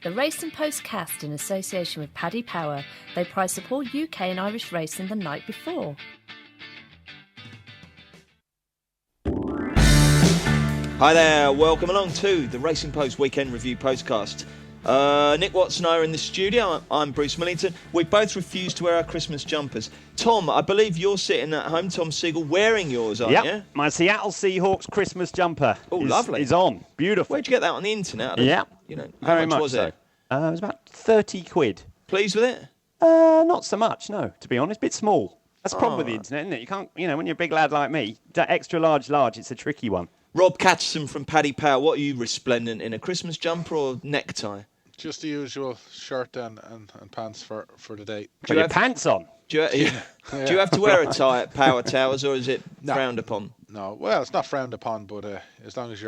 The Race and Postcast in association with Paddy Power. They price up all UK and Irish racing the night before. Hi there, welcome along to the Racing Post Weekend Review Postcast. Nick Watson and I are in the studio. I'm Bruce Millington. We both refuse to wear our Christmas jumpers. Tom, I believe you're sitting at home, Tom Siegel, wearing yours, aren't you? My Seattle Seahawks Christmas jumper lovely. is on. Beautiful. Where'd you get that on the internet? Yeah. How much was it? It was about 30 quid. Pleased with it? Not so much, no, to be honest. Bit small. That's the problem with the internet, isn't it? You can't, when you're a big lad like me, that extra large, it's a tricky one. Rob Catterson from Paddy Power, what are you resplendent in, a Christmas jumper or necktie? Just the usual shirt and pants for the day. Do you have pants on? Do you have to wear a tie at Power Towers, or is it frowned upon? No, well, it's not frowned upon, but as long as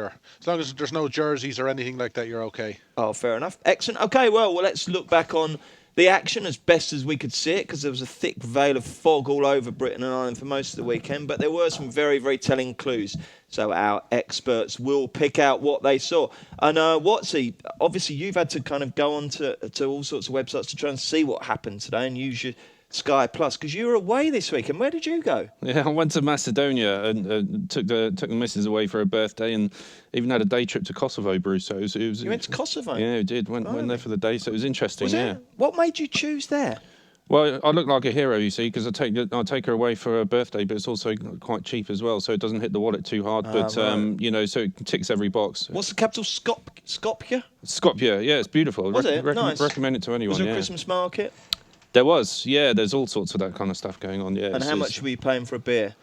there's no jerseys or anything like that, you're okay. Oh, fair enough. Excellent. Okay, well, let's look back on the action as best as we could see it, because there was a thick veil of fog all over Britain and Ireland for most of the weekend, but there were some very, very telling clues. So our experts will pick out what they saw. And Watsy, obviously you've had to kind of go on to all sorts of websites to try and see what happened today and use your Sky Plus, because you were away this week. And where did you go? Yeah, I went to Macedonia and took the missus away for her birthday, and even had a day trip to Kosovo, Bruce. So you went to Kosovo? Yeah, I did. Went there for the day, so it was interesting. Was it? What made you choose there? Well, I look like a hero, you see, because I take her away for her birthday, but it's also quite cheap as well, so it doesn't hit the wallet too hard. But right. So it ticks every box. What's the capital? Skopje? Skopje, yeah, it's beautiful. Was it? Nice. Recommend it to anyone. Was there a Christmas market? There was, yeah. There's all sorts of that kind of stuff going on, yeah. And how much were you paying for a beer?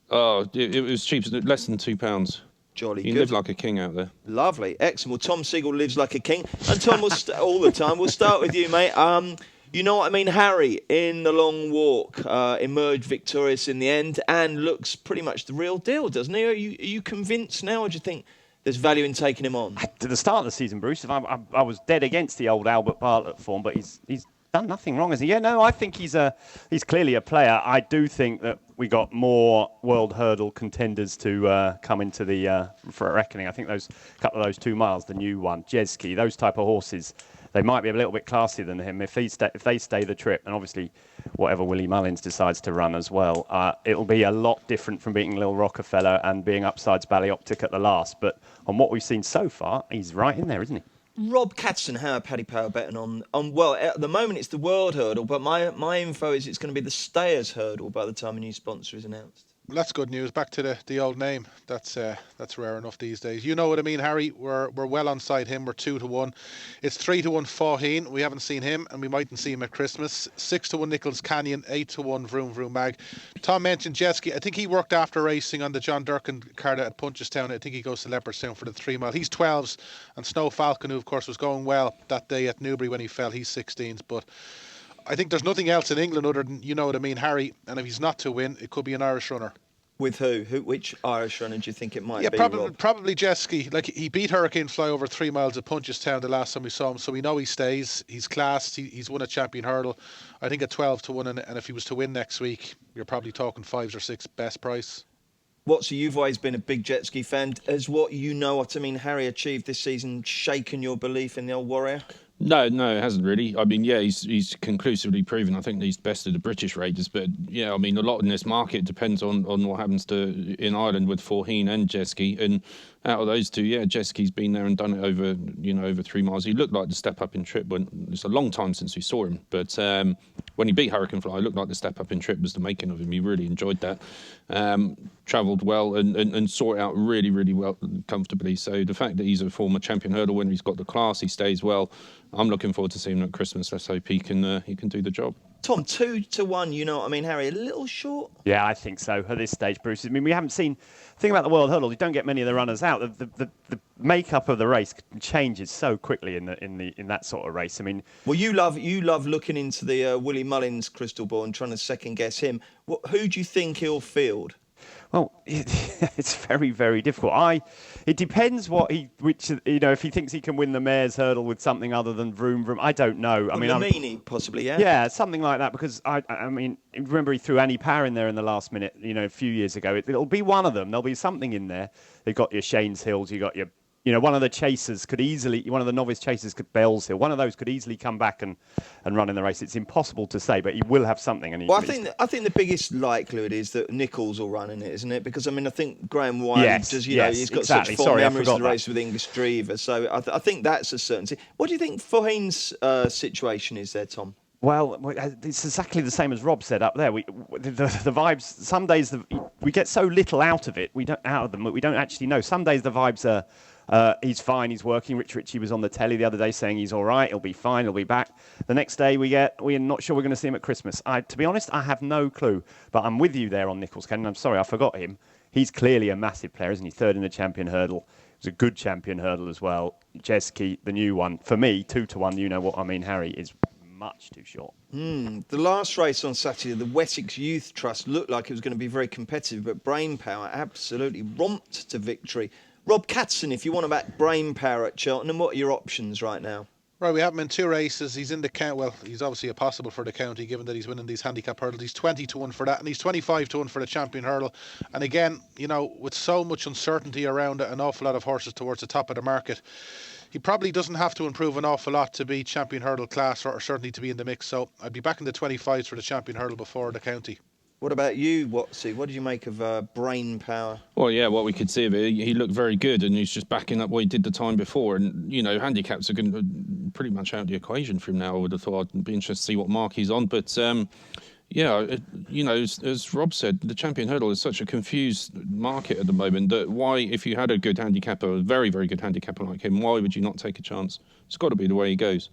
Oh, it was cheap, less than £2. Jolly you good. Live like a king out there. Lovely, excellent. Well, Tom Siegel lives like a king, and Tom will all the time. We'll start with you, mate. You know what I mean? Harry, in the long walk, emerged victorious in the end and looks pretty much the real deal, doesn't he? Are you convinced now, or do you think there's value in taking him on? At the start of the season, Bruce, I was dead against the old Albert Bartlett form, but he's done nothing wrong, has he? Yeah, no, I think he's clearly a player. I do think that we got more world hurdle contenders to come into the for a reckoning. I think those couple of those 2 miles, the new one, Jeski, those type of horses, they might be a little bit classier than him if they stay the trip, and obviously whatever Willie Mullins decides to run as well. It'll be a lot different from beating Lil Rockefeller and being upsides Ballyoptic at the last. But on what we've seen so far, he's right in there, isn't he? Rob Catterson, how are Paddy Power betting on? Well, at the moment it's the World Hurdle, but my info is it's going to be the Stayers Hurdle by the time a new sponsor is announced. Well, that's good news. Back to the old name. That's rare enough these days. You know what I mean, Harry. We're well on side him. We're 2-1. It's 3-1 Faugheen. We haven't seen him, and we mightn't see him at Christmas. 6-1 Nichols Canyon. 8-1 Vroom Vroom Mag. Tom mentioned Jeski. I think he worked after racing on the John Durkin card at Punchestown. I think he goes to Leopardstown for the 3 mile. He's 12s, and Snow Falcon, who of course was going well that day at Newbury when he fell, he's 16s. But I think there's nothing else in England other than, you know what I mean, Harry, and if he's not to win, it could be an Irish runner. With who? Which Irish runner do you think it might be? Probably Jeski. Like, he beat Hurricane Fly over 3 miles at Punchestown the last time we saw him, so we know he stays. He's classed. He's won a champion hurdle. I think at 12-1, and if he was to win next week, you're probably talking 5s or 6 best price. So you've always been a big jet ski fan. Has what Harry achieved this season shaken your belief in the old warrior? No, it hasn't really. I mean, yeah, he's conclusively proven. I think he's best of the British raiders, but yeah, I mean, a lot in this market depends on what happens in Ireland with Faugheen and Jeski, and out of those two, yeah, Jeski's been there and done it over 3 miles. He looked like the step up in trip. It's a long time since we saw him, but when he beat Hurricane Fly, it looked like the step up in trip was the making of him. He really enjoyed that. Travelled well and saw it out really, really well, comfortably. So the fact that he's a former champion hurdle winner, he's got the class, he stays well. I'm looking forward to seeing him at Christmas. Let's hope he can do the job. Tom, 2-1, you know what I mean, Harry? A little short? Yeah, I think so at this stage, Bruce. I mean, we haven't seen... The thing about the World Hurdle, you don't get many of the runners out. The makeup of the race changes so quickly in that sort of race. I mean... Well, you love looking into the Willie Mullins crystal ball and trying to second-guess him. Who do you think he'll field? Well, it's very, very difficult. It depends if he thinks he can win the Mayor's Hurdle with something other than Vroom Vroom. I don't know. Lamini, possibly, yeah? Yeah, something like that, because I mean, remember he threw Annie Power in there in the last minute, a few years ago. It'll be one of them. There'll be something in there. They've got your Shane's Hills, you got your one of the chasers could easily, one of the novice chasers could Bellshill, one of those could easily come back and run in the race. It's impossible to say, but he will have something. And I think the biggest likelihood is that Nichols will run in it, isn't it? Because I think Graham Wiley he's got such fond memories of the race with English Driver, so I think that's a certainty. What do you think Faugheen's situation is there, Tom? Well, it's exactly the same as Rob said up there. The vibes. Some days we get so little out of it. We don't actually know. Some days the vibes are he's fine, he's working. Rich Ritchie was on the telly the other day saying he's all right, he'll be fine, he'll be back. The next day we're not sure we're going to see him at Christmas. To be honest, I have no clue. But I'm with you there on Nichols, Ken. I'm sorry, I forgot him. He's clearly a massive player, isn't he? Third in the champion hurdle. It was a good champion hurdle as well. Jeski, the new one. For me, 2-1, you know what I mean, Harry, is much too short. The last race on Saturday, the Wessex Youth Trust, looked like it was going to be very competitive, but Brain Power absolutely romped to victory. Rob Catson, if you want to back Brain Power at Cheltenham, what are your options right now? Right, we have him in 2 races. He's in the count. Well, he's obviously a possible for the county, given that he's winning these handicap hurdles. He's 20-1 for that, and he's 25-1 for the champion hurdle. And again, with so much uncertainty around it, an awful lot of horses towards the top of the market, he probably doesn't have to improve an awful lot to be champion hurdle class, or certainly to be in the mix. So I'd be back in the 25s for the champion hurdle before the county. What about you, Watsy? What did you make of Brain Power? Well, yeah, what we could see of it, he looked very good, and he's just backing up what he did the time before. And, handicaps are going to pretty much out of the equation for him now. I would have thought. I'd be interested to see what mark he's on. But, as Rob said, the champion hurdle is such a confused market at the moment that why, if you had a good handicapper, a very, very good handicapper like him, why would you not take a chance? It's got to be the way he goes.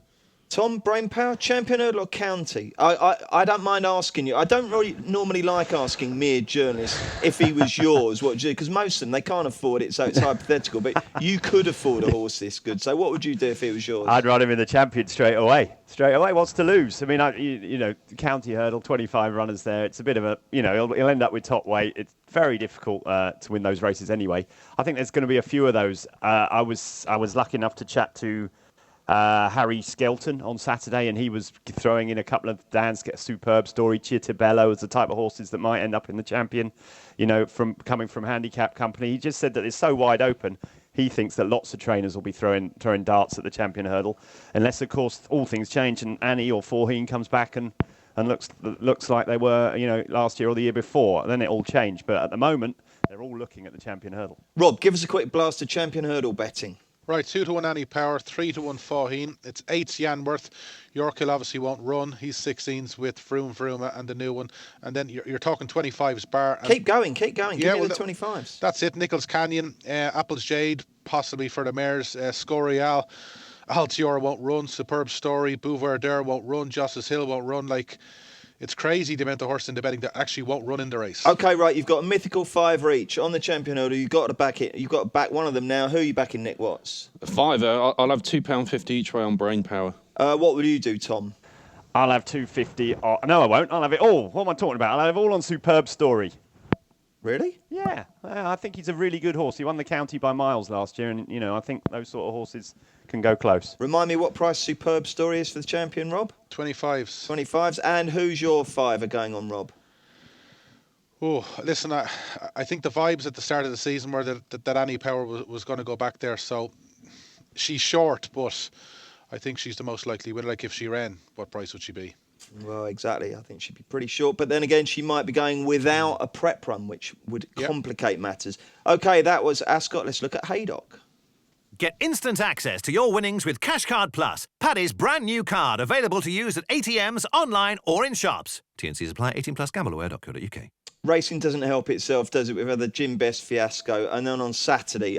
Tom, Brain Power, champion hurdle or county? I don't mind asking you. I don't really normally like asking mere journalists if he was yours, what would you do? Because most of them, they can't afford it, so it's hypothetical. But you could afford a horse this good. So what would you do if it was yours? I'd run him in the champion straight away. What's to lose? I mean, the county hurdle, 25 runners there. It's a bit of a, he'll end up with top weight. It's very difficult to win those races anyway. I think there's going to be a few of those. I was lucky enough to chat to Harry Skelton on Saturday, and he was throwing in a couple of Dan's Superb Story, Chirtobello as the type of horses that might end up in the champion, from coming from handicap company. He just said that it's so wide open. He thinks that lots of trainers will be throwing darts at the champion hurdle, unless of course all things change and Annie or Faugheen comes back and looks like they were last year or the year before. Then it all changed. But at the moment they're all looking at the champion hurdle. Rob, give us a quick blast of champion hurdle betting. Right, 2-1 Annie Power, 3-1 Faugheen. It's 8's Yanworth. Yorkhill obviously won't run. He's 16s with Froome and the new one. And then you're talking 25s Bar. Keep going. Give me the 25s. That's it. Nichols Canyon, Apple's Jade, possibly for the mares. Scorial, Altiora won't run. Superb Story, Bouverdere won't run. Justice Hill won't run. It's crazy the amount of horses in the betting that actually won't run in the race. Okay, right. You've got a mythical 5 each on the champion hurdle. You've got to back it. You've got to back one of them now. Who are you backing, Nick Watts? A fiver. I'll have £2.50 each way on Brain Power. What will you do, Tom? I'll have £2.50. No, I won't. I'll have it all. What am I talking about? I'll have it all on Superb Story. Really? Yeah. I think he's a really good horse. He won the county by miles last year, and I think those sort of horses can go close. Remind me what price Superb Story is for the champion, Rob? 25s. 25s. And who's your fiver going on, Rob? Oh, listen, I think the vibes at the start of the season were that Annie Power was going to go back there. So she's short, but I think she's the most likely winner. If she ran, what price would she be? Well, exactly. I think she'd be pretty short. But then again, she might be going without a prep run, which would complicate matters. Okay, that was Ascot. Let's look at Haydock. Get instant access to your winnings with Cashcard Plus, Paddy's brand new card, available to use at ATMs, online or in shops. T&Cs apply. 18 plus. Gambleware.co.uk. Racing doesn't help itself, does it? We've had the Jim Best fiasco, and then on Saturday,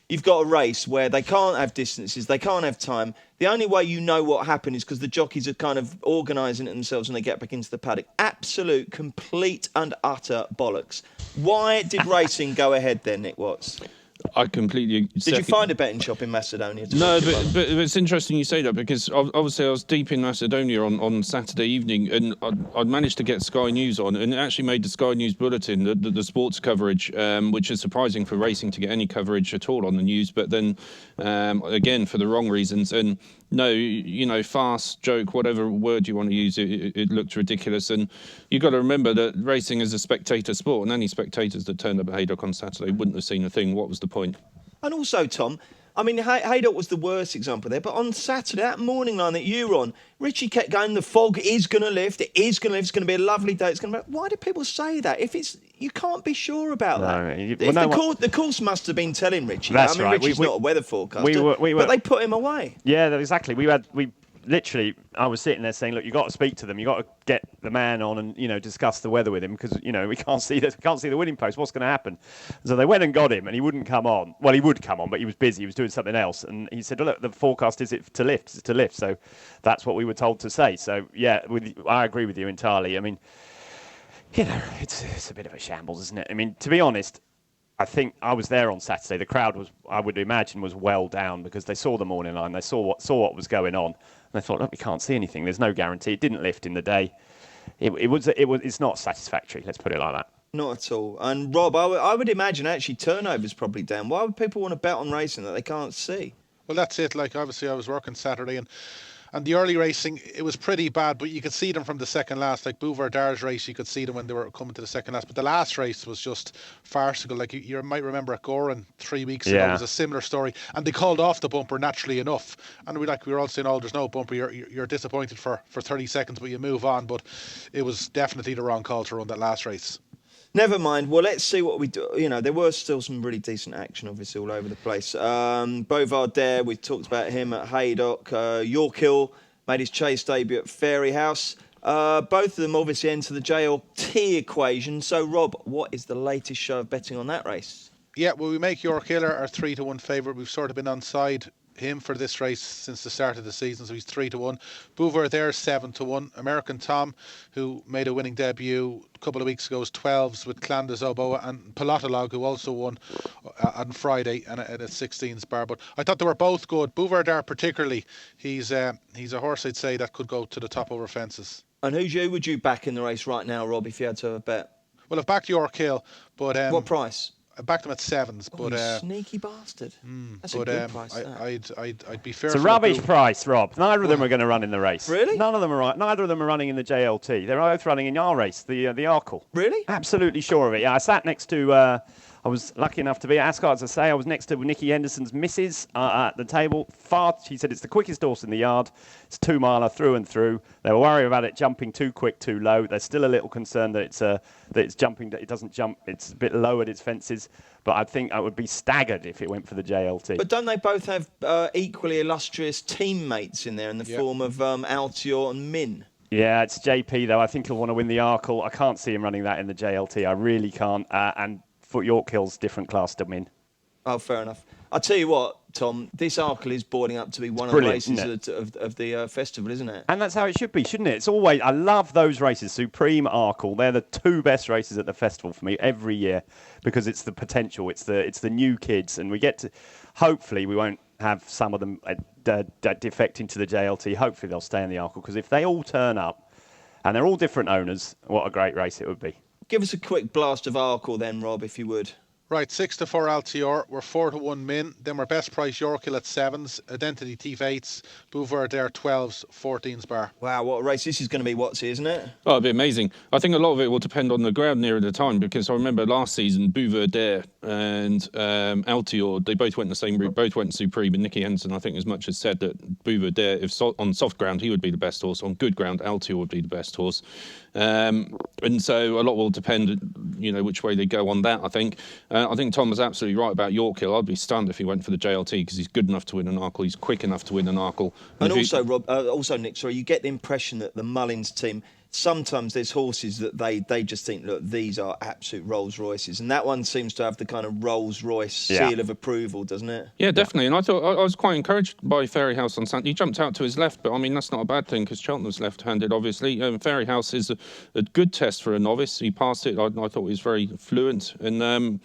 you've got a race where they can't have distances, they can't have time. The only way you know what happened is because the jockeys are kind of organising it themselves when they get back into the paddock. Absolute, complete and utter bollocks. Why did racing go ahead then, Nick Watts? I completely... Did you find a betting shop in Macedonia? No, but it's interesting you say that, because obviously I was deep in Macedonia on Saturday evening, and I'd managed to get Sky News on, and it actually made the Sky News bulletin, the sports coverage, which is surprising for racing to get any coverage at all on the news, but then, again, for the wrong reasons. And no, farce, joke, whatever word you want to use, it looked ridiculous. And you've got to remember that racing is a spectator sport, and any spectators that turned up at Haydock on Saturday wouldn't have seen a thing. What was the point? And also, Tom, I mean, Haydock was the worst example there, but on Saturday, that morning line that you were on, Richie kept going, the fog is going to lift, it is going to lift, it's going to be a lovely day, it's going to be... Why do people say that? You can't be sure about that. The course must have been telling Richie that. I mean, right. Richie's not a weather forecaster, but they put him away. Yeah, exactly. Literally, I was sitting there saying, look, you've got to speak to them. You've got to get the man on and, discuss the weather with him because, we can't see the winning post. What's going to happen? So they went and got him and he wouldn't come on. Well, he would come on, but he was busy. He was doing something else. And he said, look, the forecast is it to lift. It's to lift. So that's what we were told to say. So, yeah, I agree with you entirely. I mean, it's a bit of a shambles, isn't it? I mean, to be honest, I think I was there on Saturday. The crowd was, I would imagine, was well down because they saw the morning line. They saw what was going on. And they thought, look, we can't see anything. There's no guarantee. It didn't lift in the day. It's not satisfactory. Let's put it like that. Not at all. And Rob, I would imagine actually turnover's probably down. Why would people want to bet on racing that they can't see? Well, that's it. Like, obviously, I was working Saturday and the early racing, it was pretty bad, but you could see them from the second last. Like Bouverdar's race, you could see them when they were coming to the second last. But the last race was just farcical. Like you might remember at Goran 3 weeks ago, it was a similar story. And they called off the bumper naturally enough. And we were all saying, oh, there's no bumper. You're disappointed for 30 seconds, but you move on. But it was definitely the wrong call to run that last race. Never mind. Well, let's see what we do. There were still some really decent action, obviously, all over the place. Bouverdaire, we talked about him at Haydock. York Hill made his chase debut at Fairyhouse. Both of them obviously enter the JLT equation. So, Rob, what is the latest show of betting on that race? Yeah, well, we make York Hill our 3-1 favourite. We've sort of been on side him for this race since the start of the season, so he's 3-1. Bouverdaire 7-1. American Tom, who made a winning debut a couple of weeks ago, is 12s with Clan de Zoboa, and Pilotalog, who also won on Friday and at a 16s bar. But I thought they were both good. Bouverdaire particularly, he's a horse I'd say that could go to the top over fences. And who would you back in the race right now, Rob, if you had to have a bet? Well, I've backed York Hill, but what price? I backed them at 7s, but you sneaky bastard. That's a good price. I'd be fair. It's a rubbish price, Rob. Neither of them are going to run in the race. Really? None of them are. Neither of them are running in the JLT. They're both running in our race, the Arkle. Really? Absolutely sure of it. Yeah, I sat next to. I was lucky enough to be at Ascot, as I say. I was next to Nicky Henderson's missus at the table. She said it's the quickest horse in the yard. It's 2 miler through and through. They were worried about it jumping too quick, too low. They're still a little concerned that it's jumping. That it doesn't jump. It's a bit low at its fences. But I think I would be staggered if it went for the JLT. But don't they both have equally illustrious teammates in there in the form of Altior and Min? Yeah, it's JP though. I think he'll want to win the Arkle. I can't see him running that in the JLT. I really can't. And for York Hill's different class to Min. Oh, fair enough. I'll tell you what, Tom, this Arkle is boarding up to be one of the races of the festival, isn't it? And that's how it should be, shouldn't it? It's always, I love those races, Supreme, Arkle. They're the 2 best races at the festival for me every year because it's the potential, it's the new kids, and we get to, hopefully we won't have some of them defect into the JLT. Hopefully they'll stay in the Arkle because if they all turn up and they're all different owners, what a great race it would be. Give us a quick blast of Arkle then, Rob, if you would. Right, 6-4 Altior. We're 4-1 Min. Then we're best price York Hill at 7s. Identity Thief 8s. Bouverdaire 12s. 14s bar. Wow, what a race this is going to be, Watsy, isn't it? Oh, it'll be amazing. I think a lot of it will depend on the ground nearer the time because I remember last season Bouverdaire and Altior, they both went the same route, both went Supreme, and Nicky Henderson, I think, as much as said that Bouverdaire, if on soft ground, he would be the best horse. On good ground, Altior would be the best horse. And so a lot will depend, which way they go on that, I think. I think Tom was absolutely right about York Hill. I'd be stunned if he went for the JLT because he's good enough to win an Arkle. He's quick enough to win an Arkle. And also, Rob, Nick, sorry, you get the impression that the Mullins team, sometimes there's horses that they just think, look, these are absolute Rolls Royces, and that one seems to have the kind of Rolls Royce seal of approval, doesn't it? Yeah, definitely. And I thought I was quite encouraged by Fairyhouse on Sunday. He jumped out to his left, but I mean that's not a bad thing because Cheltenham's left-handed, obviously. Fairyhouse is a good test for a novice. He passed it. I thought he was very fluent, and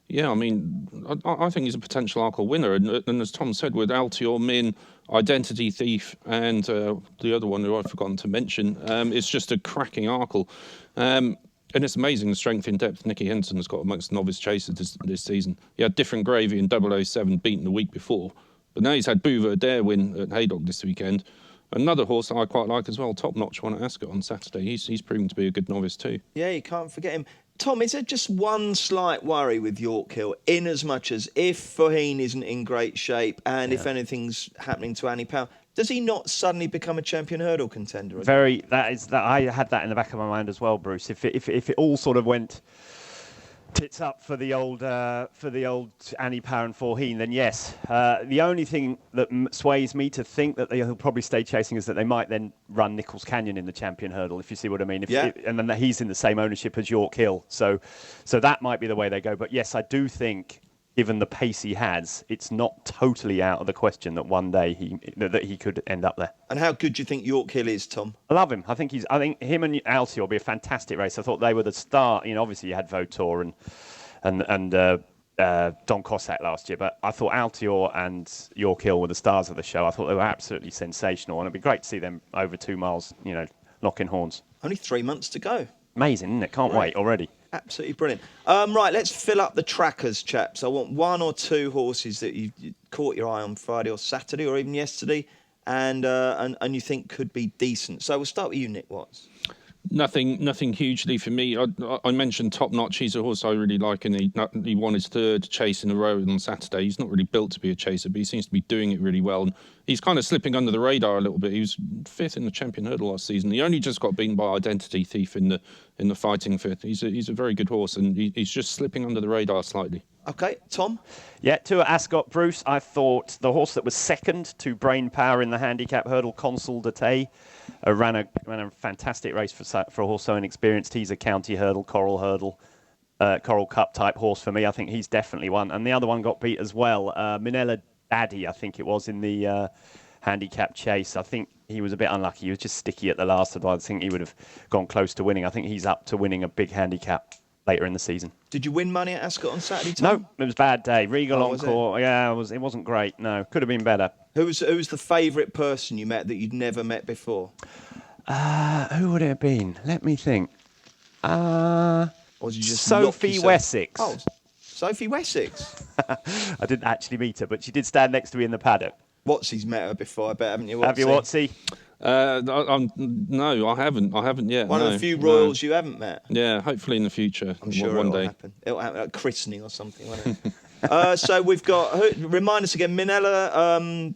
yeah, I mean, I think he's a potential Arkle winner. And as Tom said, with Altior, Min, Identity Thief, and the other one who I've forgotten to mention, it's just a cracking Arkle. And it's amazing the strength in depth Nicky Henderson has got amongst novice chasers this season. He had Different Gravy in 007 beaten the week before. But now he's had Bouverdaire win at Haydock this weekend. Another horse that I quite like as well, Top Notch, won at Ascot on Saturday. He's proven to be a good novice too. Yeah, you can't forget him. Tom, is there just one slight worry with York Hill, in as much as if Faheen isn't in great shape and if anything's happening to Annie Powell, does he not suddenly become a champion hurdle contender again? I had that in the back of my mind as well, Bruce. If it all sort of went tits up for the old Annie Power and Faheen, then yes. The only thing that sways me to think that he'll probably stay chasing is that they might then run Nichols Canyon in the champion hurdle, if you see what I mean. And then he's in the same ownership as York Hill, so that might be the way they go. But yes, I do think, given the pace he has, it's not totally out of the question that one day he could end up there. And how good do you think York Hill is, Tom? I love him. I think him and Altior will be a fantastic race. I thought they were the start. Obviously you had Votor and Don Cossack last year, but I thought Altior and York Hill were the stars of the show. I thought they were absolutely sensational, and it'd be great to see them over 2 miles, knocking horns. Only 3 months to go. Amazing, isn't it? Can't wait already. Absolutely brilliant. Right, let's fill up the trackers, chaps. I want 1 or 2 horses that you caught your eye on Friday or Saturday or even yesterday, and you think could be decent. So we'll start with you, Nick Watts. Nothing hugely for me. I mentioned Top Notch. He's a horse I really like, and he won his 3rd chase in a row on Saturday. He's not really built to be a chaser, but he seems to be doing it really well. And he's kind of slipping under the radar a little bit. He was 5th in the champion hurdle last season. He only just got beaten by Identity Thief in the fighting 5th. He's a very good horse, and he's just slipping under the radar slightly. Okay, Tom? Yeah, 2 at Ascot, Bruce. I thought the horse that was 2nd to Brain Power in the handicap hurdle, Consul de Tay, ran a fantastic race for a horse so inexperienced. He's a county hurdle, Coral Cup type horse for me. I think he's definitely one. And the other one got beat as well. Minella Daddy, I think it was, in the handicap chase. I think he was a bit unlucky. He was just sticky at the last. I think he would have gone close to winning. I think he's up to winning a big handicap later in the season. Did you win money at Ascot on Saturday, Tom? No, it was a bad day. Regal Encore. Yeah, it wasn't great. No, could have been better. Who was the favourite person you met that you'd never met before? Who would it have been? Let me think. Or did you just Sophie Wessex. Oh, Sophie Wessex. I didn't actually meet her, but she did stand next to me in the paddock. Watsy's met her before, I bet, haven't you, Watsy? Have you, Watsy? No, I haven't yet. One of the few royals you haven't met. Yeah, hopefully in the future. I'm sure one day. Happen. It'll happen at christening or something, won't it? So we've got. Remind us again, Minella.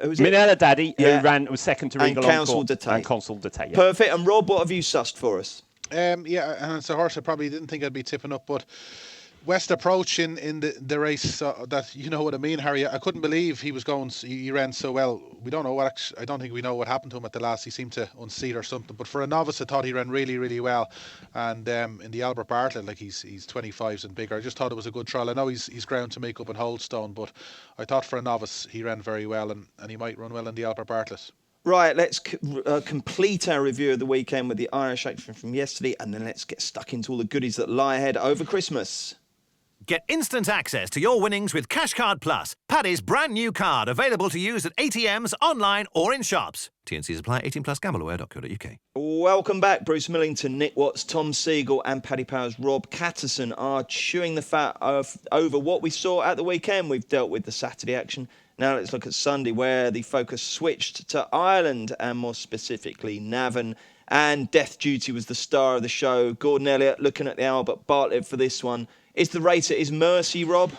Minella Daddy, who was 2nd to Regal Council de Tay. And Consul de Tay. Yeah. Perfect. And Rob, what have you sussed for us? Yeah, and it's a horse I probably didn't think I'd be tipping up, but West Approach in the race, that, you know what I mean, Harry. I couldn't believe he ran so well. We don't know I don't think we know what happened to him at the last. He seemed to unseat or something. But for a novice, I thought he ran really, really well. And in the Albert Bartlett, like he's 25s and bigger. I just thought it was a good trial. I know he's ground to make up in Holdstone, but I thought for a novice he ran very well, and he might run well in the Albert Bartlett. Right, let's complete our review of the weekend with the Irish action from yesterday, and then let's get stuck into all the goodies that lie ahead over Christmas. Get instant access to your winnings with Cashcard Plus, Paddy's brand new card, available to use at ATMs, online or in shops. T&Cs apply. 18 plus. Gambleaware.co.uk. Welcome back. Bruce Millington, Nick Watts, Tom Siegel and Paddy Power's Rob Catterson are chewing the fat over what we saw at the weekend. We've dealt with the Saturday action. Now let's look at Sunday, where the focus switched to Ireland, and more specifically Navan. And Death Duty was the star of the show. Gordon Elliott looking at the Albert Bartlett for this one. Is the race at his mercy, Rob?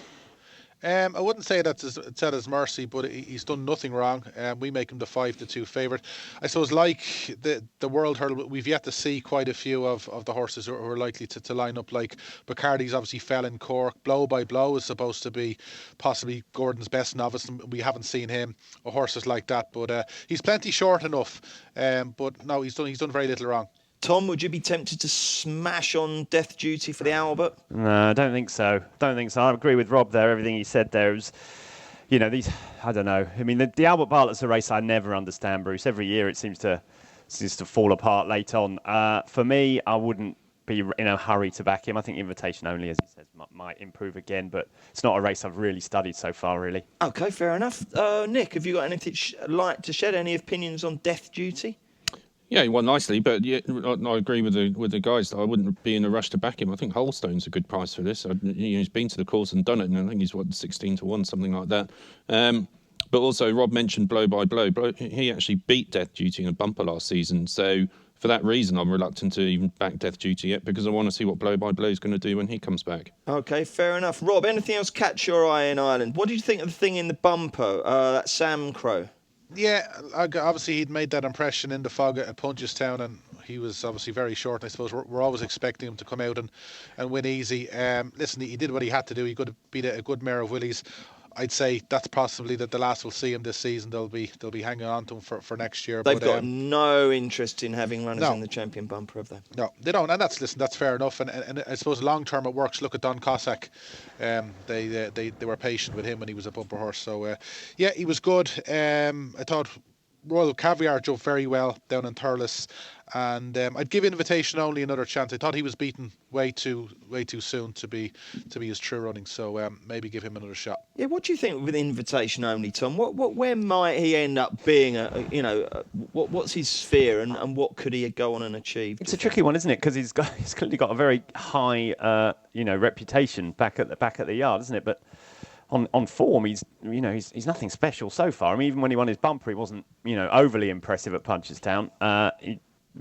I wouldn't say it's at his mercy, but he's done nothing wrong. We make him the 5-2 favourite. I suppose, like the World Hurdle, we've yet to see quite a few of the horses who are likely to line up. Like Bacardi's obviously fell in Cork. Blow by Blow is supposed to be possibly Gordon's best novice, and we haven't seen him or horses like that. But he's plenty short enough. But no, he's done very little wrong. Tom, would you be tempted to smash on Death Duty for the Albert? No, I don't think so. I agree with Rob there. Everything he said there was, I don't know. I mean, the Albert Bartlett's a race I never understand, Bruce. Every year it seems to fall apart late on. For me, I wouldn't be in a hurry to back him. I think invitation only, as he says, might improve again, but it's not a race I've really studied so far, really. Okay, fair enough. Nick, have you got anything like to shed? Any opinions on Death Duty? Yeah, he won nicely, but yeah, I agree with the guys that I wouldn't be in a rush to back him. I think Holstone's a good price for this. He's been to the course and done it, and I think he's 16-1, something like that. But also, Rob mentioned Blow by Blow. He actually beat Death Duty in a bumper last season, so for that reason, I'm reluctant to even back Death Duty yet, because I want to see what Blow by Blow is going to do when he comes back. Okay, fair enough. Rob, anything else catch your eye in Ireland? What did you think of the thing in the bumper, that Sam Crow? Yeah, obviously he'd made that impression in the fog at Punchestown, and he was obviously very short. And I suppose we're always expecting him to come out and win easy. Listen, he did what he had to do. He could have beat a good mare of Willie's. I'd say that's possibly the last we'll see him this season. They'll be hanging on to him for next year. They've got no interest in having runners in the champion bumper, have they? No, they don't, and that's fair enough. And I suppose long term it works. Look at Don Cossack. They were patient with him when he was a bumper horse. So yeah, he was good. I thought Royal Caviar jumped very well down in Thurles, and I'd give Invitation Only another chance. I thought he was beaten way too soon to be his true running, so maybe give him another shot. Yeah, what do you think with Invitation Only, Tom? Where might he end up being? What's his sphere, and what could he go on and achieve? It's a tricky one, isn't it? Because he's clearly got a very high reputation back at the yard, isn't it? But on form, he's nothing special so far. I mean, even when he won his bumper, he wasn't overly impressive at Punchestown.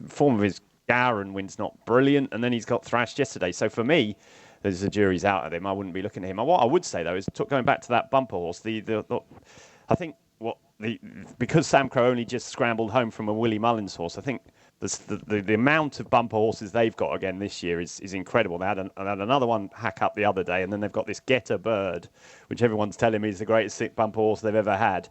Form of his Gowran win's not brilliant, and then he's got thrashed yesterday. So for me, as the jury's out at him, I wouldn't be looking at him. What I would say though is going back to that bumper horse. I think because Sam Crow only just scrambled home from a Willie Mullins horse, I think the amount of bumper horses they've got again this year is incredible. They had another one hack up the other day, and then they've got this Getter Bird, which everyone's telling me is the greatest bumper horse they've ever had.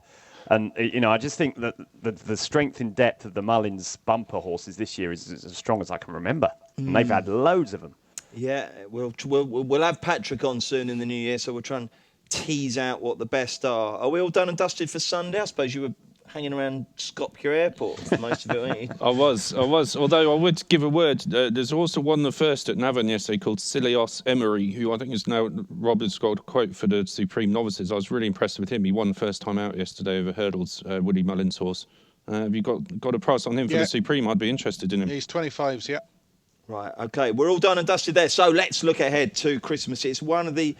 And I just think that the strength and depth of the Mullins bumper horses this year is as strong as I can remember. And they've had loads of them. Yeah, we'll have Patrick on soon in the new year, so we'll try and tease out what the best are. Are we all done and dusted for Sunday? I suppose you were hanging around Skopje Airport for most of it, weren't you? I was. Although I would give a word. There's also one, the first at Navan yesterday, called Silios Emery, who I think is now Robert's got a quote for the Supreme Novices. I was really impressed with him. He won the first time out yesterday over hurdles, Willie Mullins' horse. Have you got a price on him for the Supreme? I'd be interested in him. He's 25s, yeah. Right, okay. We're all done and dusted there. So let's look ahead to Christmas. It's one of the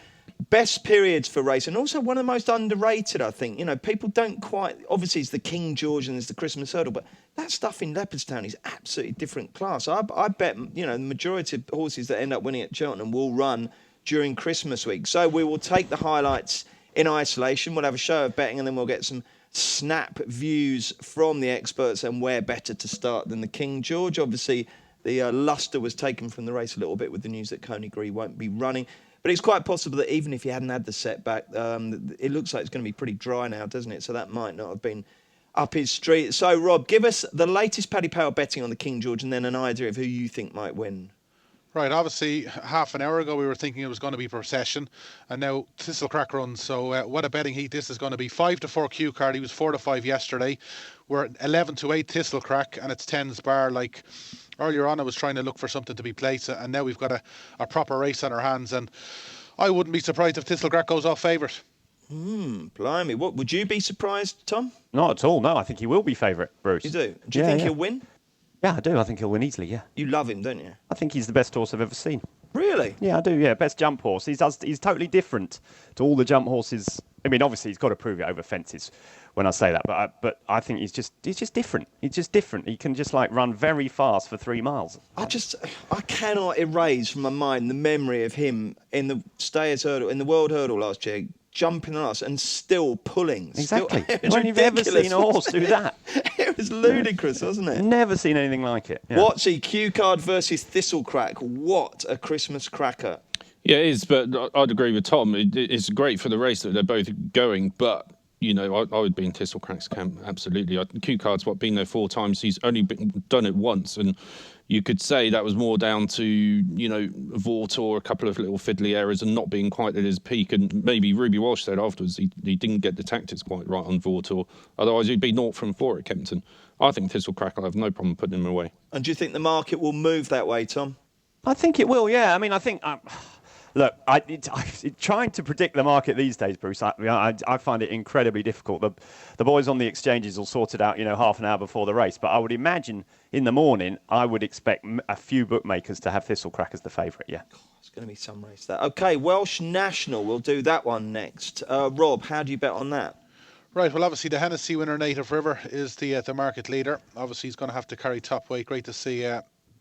best periods for racing, and also one of the most underrated, I think. People don't quite... Obviously, it's the King George and there's the Christmas Hurdle, but that stuff in Leopardstown is absolutely different class. I bet, the majority of horses that end up winning at Cheltenham will run during Christmas week. So we will take the highlights in isolation. We'll have a show of betting, and then we'll get some snap views from the experts and where better to start than the King George. Obviously, the lustre was taken from the race a little bit with the news that Coney Gree won't be running. But it's quite possible that even if he hadn't had the setback, it looks like it's going to be pretty dry now, doesn't it? So that might not have been up his street. So, Rob, give us the latest Paddy Power betting on the King George and then an idea of who you think might win. Right, obviously, half an hour ago we were thinking it was going to be Procession, and now Thistlecrack runs. So what a betting heat this is going to be. 5-4 Q card, he was 4-5 yesterday. We're 11-8 Thistlecrack, and it's 10s bar. Like earlier on, I was trying to look for something to be placed, and now we've got a proper race on our hands, and I wouldn't be surprised if Thistlecrack goes off favourite. Blimey. What, would you be surprised, Tom? Not at all, no. I think he will be favourite, Bruce. You do? Do you think he'll win? Yeah, I do. I think he'll win easily, yeah. You love him, don't you? I think he's the best horse I've ever seen. Really? Yeah, I do, yeah. Best jump horse. He's totally different to all the jump horses. I mean, obviously, he's got to prove it over fences when I say that, but I think he's just different. He's just different. He can just, run very fast for 3 miles. I cannot erase from my mind the memory of him in the Stayers Hurdle, in the World Hurdle last year, jumping on us and still pulling. Exactly. When have you ever seen a horse do that? It was ludicrous, wasn't it? Never seen anything like it. Yeah. Watsy, Q Card versus Thistlecrack. What a Christmas cracker. Yeah, it is, but I'd agree with Tom. It's great for the race that they're both going, but, I would be in Thistlecrack's camp, absolutely. Q Card's been there 4 times. He's only done it once, and you could say that was more down to, Vortor, a couple of little fiddly errors and not being quite at his peak. And maybe Ruby Walsh said afterwards he didn't get the tactics quite right on Vortor. Otherwise, he'd be 0 from 4 at Kempton. I think Thistlecrack will have no problem putting him away. And do you think the market will move that way, Tom? I think it will, yeah. I mean, I think... Look, trying to predict the market these days, Bruce, I find it incredibly difficult. The boys on the exchanges will sort it out, half an hour before the race. But I would imagine in the morning, I would expect a few bookmakers to have Thistlecrack as the favourite, yeah. It's going to be some race, that. OK, Welsh National, we'll do that one next. Rob, how do you bet on that? Right, well, obviously the Hennessy winner, Native River, is the market leader. Obviously, he's going to have to carry top weight. Great to see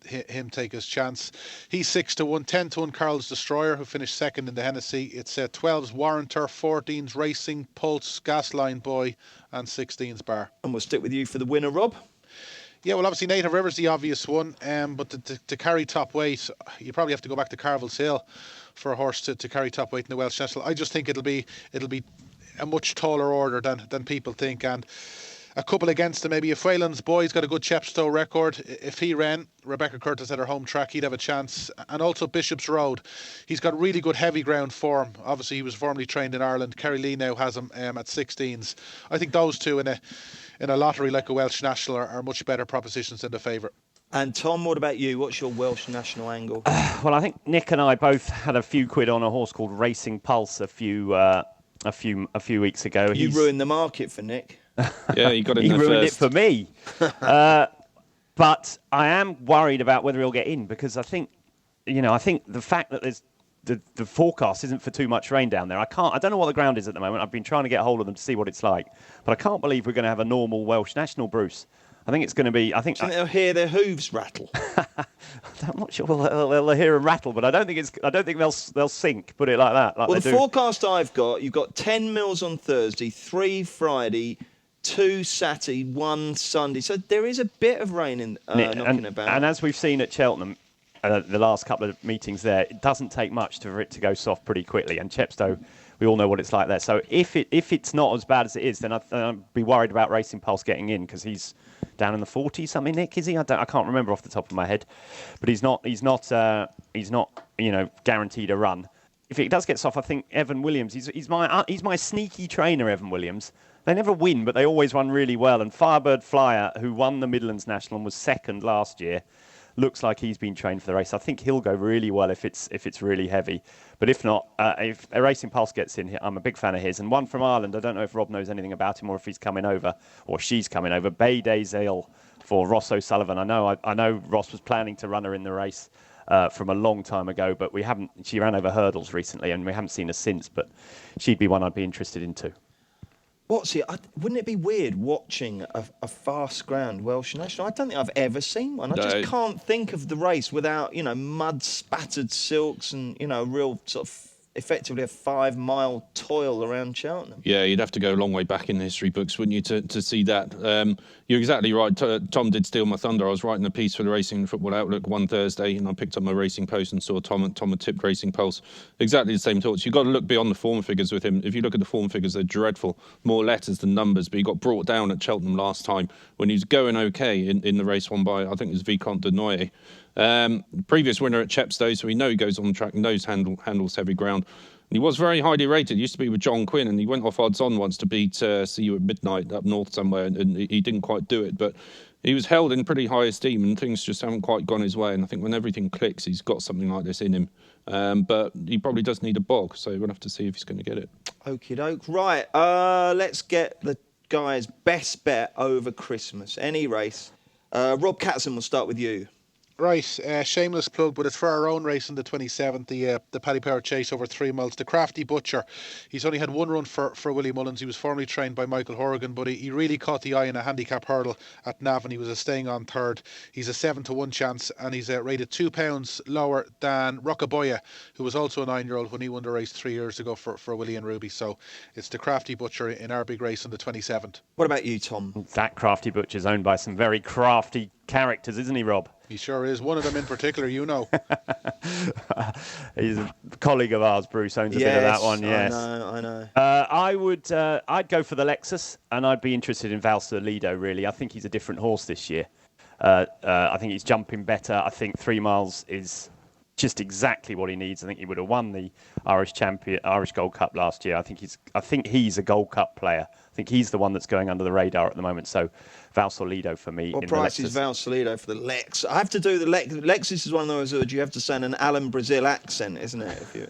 him take his chance. He's 6-1, 10-1 Carl's Destroyer, who finished second in the Hennessy. It's 12's Warrantor, 14's Racing Pulse, Gasline Boy, and 16's Bar. And we'll stick with you for the winner, Rob. Yeah, well, obviously Native River's the obvious one, but to carry top weight, you probably have to go back to Carville's Hill for a horse to carry top weight in the Welsh National. I just think it'll be a much taller order than people think, and a couple against him. Maybe if Wayland's Boy's got a good Chepstow record, if he ran, Rebecca Curtis at her home track, he'd have a chance. And also Bishop's Road, he's got really good heavy ground form. Obviously he was formerly trained in Ireland. Kerry Lee now has him at 16s. I think those two in a lottery like a Welsh National are much better propositions than the favourite. And Tom, what about you? What's your Welsh National angle? Well, I think Nick and I both had a few quid on a horse called Racing Pulse a few weeks ago. You ruined the market for Nick. Yeah, he got in he there ruined first. it for me. But I am worried about whether he'll get in, because I think the fact that there's the forecast isn't for too much rain down there. I don't know what the ground is at the moment. I've been trying to get hold of them to see what it's like, but I can't believe we're going to have a normal Welsh National, Bruce. I think it's going to be. Do you think they'll hear their hooves rattle? I'm not sure they'll hear them rattle, but I don't think they'll sink. Put it like that. Well, the forecast I've got, you've got 10 mils on Thursday, 3 Friday, 2 Saturday, 1 Sunday. So there is a bit of rain knocking about. And as we've seen at Cheltenham, the last couple of meetings there, it doesn't take much for it to go soft pretty quickly. And Chepstow, we all know what it's like there. So if it's not as bad as it is, then I'd be worried about Racing Pulse getting in, because he's down in the 40s something. Nick, is he? I can't remember off the top of my head, but he's not guaranteed a run. If it does get soft, I think Evan Williams. He's my sneaky trainer, Evan Williams. They never win, but they always run really well. And Firebird Flyer, who won the Midlands National and was second last year, looks like he's been trained for the race. I think he'll go really well if it's really heavy. But if not, if a Racing Pulse gets in, I'm a big fan of his. And one from Ireland, I don't know if Rob knows anything about him or if he's coming over or she's coming over. Bay Days Ale for Ross O'Sullivan. I know Ross was planning to run her in the race from a long time ago, but we haven't. She ran over hurdles recently, and we haven't seen her since. But she'd be one I'd be interested in too. Wouldn't it be weird watching a fast ground Welsh National? I don't think I've ever seen one. I just can't think of the race without, mud spattered silks and, a real sort of effectively a 5-mile toil around Cheltenham. Yeah, you'd have to go a long way back in the history books, wouldn't you, to see that? You're exactly right. Tom did steal my thunder. I was writing a piece for the Racing Football Outlook one Thursday, and I picked up my Racing Post and saw Tom had tipped Racing Pulse. Exactly the same thoughts. You've got to look beyond the form figures with him. If you look at the form figures, they're dreadful. More letters than numbers, but he got brought down at Cheltenham last time when he was going okay in the race won by, I think it was Vicomte de Noyer. Previous winner at Chepstow, so we know he goes on the track, knows handles heavy ground. And he was very highly rated. He used to be with John Quinn, and he went off odds on once to beat See You at Midnight up north somewhere, and he didn't quite do it. But he was held in pretty high esteem, and things just haven't quite gone his way. And I think when everything clicks, he's got something like this in him. But he probably does need a bog, so we'll have to see if he's going to get it. Okie doke. Right, let's get the guy's best bet over Christmas. Any race. Rob Catson, we'll start with you. Right, shameless plug, but it's for our own race on the 27th, the Paddy Power Chase over 3 miles. The Crafty Butcher, he's only had one run for Willie Mullins. He was formerly trained by Michael Horrigan, but he really caught the eye in a handicap hurdle at Navan. He was staying on third. He's a 7-1 chance, and he's rated £2 lower than Rockaboya, who was also a 9-year-old when he won the race 3 years ago for Willie and Ruby. So it's the Crafty Butcher in our big race on the 27th. What about you, Tom? That Crafty Butcher's owned by some very crafty characters, isn't he, Rob? He sure is. One of them in particular, He's a colleague of ours, Bruce, owns a bit of that one, yes. I know. I'd go for the Lexus, and I'd be interested in Valsa Lido, really. I think he's a different horse this year. I think he's jumping better. I think 3 miles is just exactly what he needs. I think he would have won the Irish Gold Cup last year. I think he's a Gold Cup player. I think he's the one that's going under the radar at the moment. So Valsolido for me. What price is Valsolido for the Lex? I have to do the Lexus is one of those words you have to say in an Alan Brazil accent, isn't it?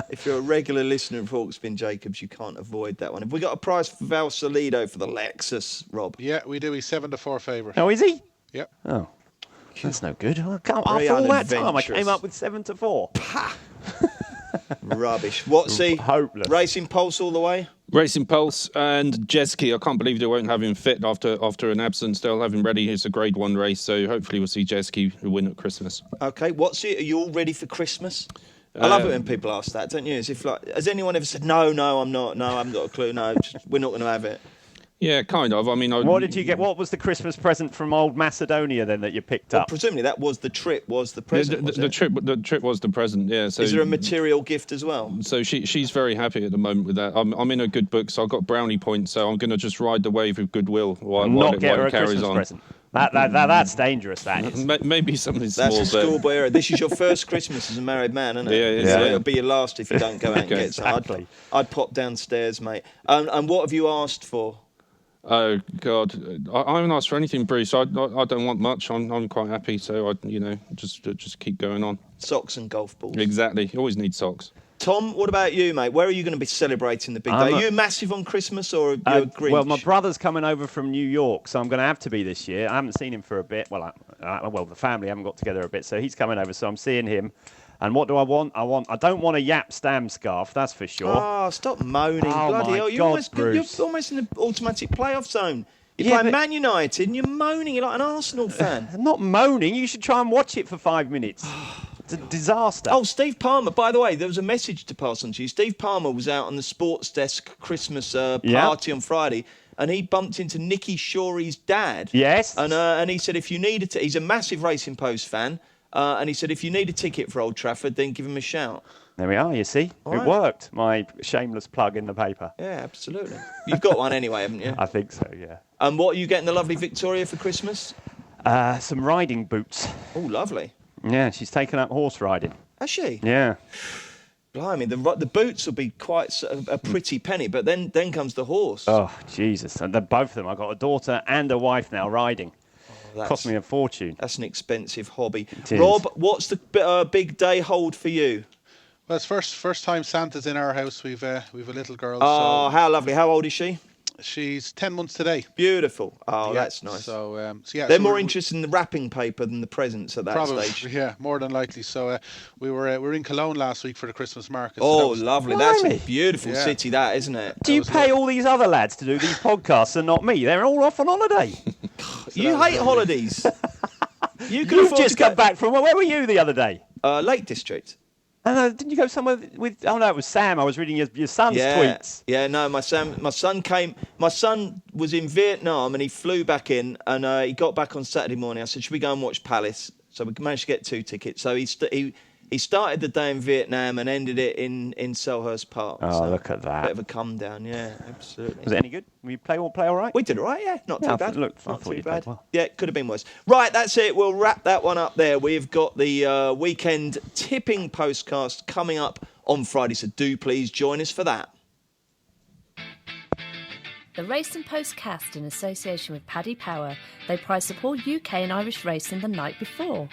If you're a regular listener of Hawkspin Jacobs, you can't avoid that one. Have we got a price for Valsolido for the Lexus, Rob? Yeah, we do. He's 7-4 favourite. Oh, is he? Yeah. Oh. That's no good. After all that time, I came up with 7-4. Rubbish. What's he? Hopeless. Racing Pulse all the way? Racing Pulse and Jeski. I can't believe they won't have him fit after an absence. They'll have him ready. It's a Grade 1 race, so hopefully we'll see Jeski win at Christmas. Okay, what's it? Are you all ready for Christmas? I love it when people ask that, don't you? As if has anyone ever said, no, I'm not. No, I haven't got a clue. No, we're not going to have it. Yeah, kind of. I mean, what did you get? What was the Christmas present from old Macedonia then that you picked up? Presumably that was the trip. Was the present? The trip was the present. Yeah. So is there a material gift as well? So she's very happy at the moment with that. I'm in a good book, so I've got brownie points. So I'm going to just ride the wave of goodwill while it carries on. Present. That's dangerous. That is. Maybe something small. That's a schoolboy error. This is your first Christmas as a married man, isn't it? Yeah. It'll be your last if you don't go out and get some. Exactly. I'd pop downstairs, mate. And what have you asked for? Oh God, I haven't asked for anything, Bruce. I don't want much. I'm quite happy. So just keep going on. Socks and golf balls. Exactly. You always need socks. Tom, what about you, mate? Where are you going to be celebrating the big day? Are you massive on Christmas or are you a Grinch? Well, my brother's coming over from New York, so I'm going to have to be this year. I haven't seen him for a bit. Well, the family haven't got together a bit, so he's coming over, so I'm seeing him. And what do I want? I don't want a Yap Stam scarf, that's for sure. Oh, stop moaning. Oh, bloody hell. You're almost in the automatic playoff zone. You're playing Man United and you're moaning. You're like an Arsenal fan. I'm not moaning. You should try and watch it for 5 minutes. It's a disaster. Oh, Steve Palmer, by the way, there was a message to pass on to you. Steve Palmer was out on the sports desk Christmas party on Friday, and he bumped into Nicky Shorey's dad. Yes. And he said if you need he's a massive Racing Post fan, and he said if you need a ticket for Old Trafford, then give him a shout. There we are, you see. It worked. My shameless plug in the paper. Yeah, absolutely. You've got one anyway, haven't you? I think so, yeah. And what are you getting the lovely Victoria for Christmas? Some riding boots. Oh, lovely. Yeah, she's taken up horse riding. Has she? Yeah. Blimey, the boots will be quite a pretty penny, but then comes the horse. Oh, Jesus. And both of them. I've got a daughter and a wife now riding. Cost me a fortune. That's an expensive hobby. Rob, what's the big day hold for you? Well, it's first time Santa's in our house. We've a little girl. Oh, how lovely. How old is she? She's 10 months today. Beautiful. Oh, yeah, that's nice. They're more interested in the wrapping paper than the presents at that stage. Yeah, more than likely. So we were in Cologne last week for the Christmas market. Oh, lovely. That's a beautiful city, that, isn't it? Do you pay all these other lads to do these podcasts and not me? They're all off on holiday. You hate holidays. You've just come back from, where were you the other day? Lake District. Didn't you go somewhere with? Oh no, it was Sam. I was reading your son's tweets. Yeah, no, my son came. My son was in Vietnam and he flew back in and he got back on Saturday morning. I said, "Should we go and watch Palace?" So we managed to get 2 tickets. So he started the day in Vietnam and ended it in Selhurst Park. Oh, so look at that! Bit of a come down, yeah, absolutely. Was it any good? We play all right? We did all right, yeah, not too bad. I not thought too bad. Well. Yeah, it could have been worse. Right, that's it. We'll wrap that one up there. We've got the weekend tipping postcast coming up on Friday, so do please join us for that. The Racing Postcast in association with Paddy Power. They prize support UK and Irish racing the night before.